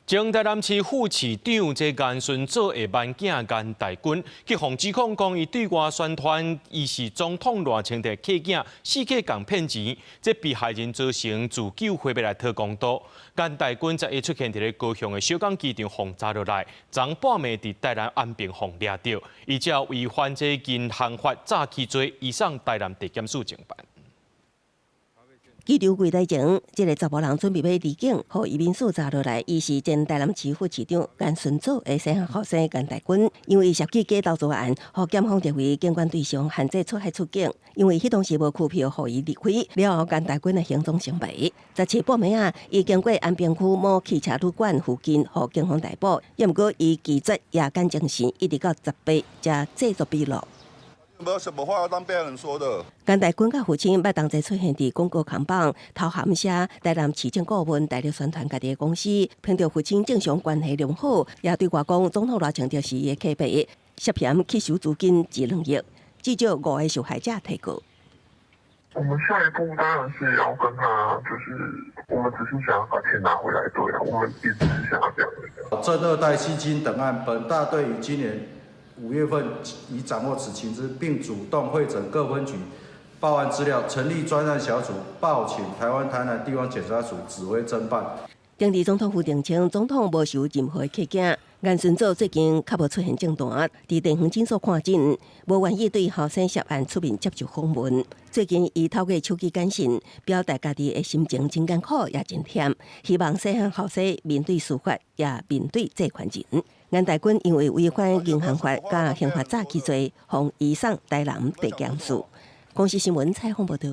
前台南市副市长这颜顺祖的慢囝颜大军，去互指控讲伊对外宣传，伊是总统赖清德客囝4K共骗钱，这被害人造成自救回来讨公道。颜大军在一出现伫咧高雄的小港机场，轰炸落来，昨半暝伫台南安平轰掠到，伊照违反这银行法诈欺罪，移送台南地检署侦办。 机场柜台前，这个查甫人准备要离境，互移民署查落来，伊是前台南市副市长颜顺祖的细汉后生颜大军，因为涉及假投资案，互检方认为监管对象限制出海出境，因为迄当时无区票，互伊离开。了后，颜大军的行踪成败。17半暝啊，伊经过安平区某汽车旅馆附近，互警方逮捕。也毋过，伊拒绝夜间精神，一直到18才制作笔录。 没有什么话要当被害人说的。颜大军甲父亲捌同齐出现伫广告扛棒，头含写台南市政顾问大力宣传家己的公司，凭着父亲正常关系良好，也对外讲总统赖清德是伊的客户，涉嫌吸收资金1、2亿，至少5个受害者提告。我们下一步当然是要跟他，就是我们只是想要把钱拿回来，对啊，我们一直是想要这样的。正2代吸金等案，本大队于今年5月份已掌握此情资，并主动会诊各分局报案资料，成立专案小组，报请台南地方检察署指挥侦办。当地总统府澄清，总统无收任何客件。颜顺祖最近较无出现政坛，伫地方诊所看诊，无愿意对后生涉案出面接受访问。最近伊透过手机简讯，表达家己的心情真艰苦也真忝，希望细汉后生面对司法也面对这款人。颜大军因为违反银行法甲刑法诈欺罪，互移送台南地检署。公视新闻采访报道。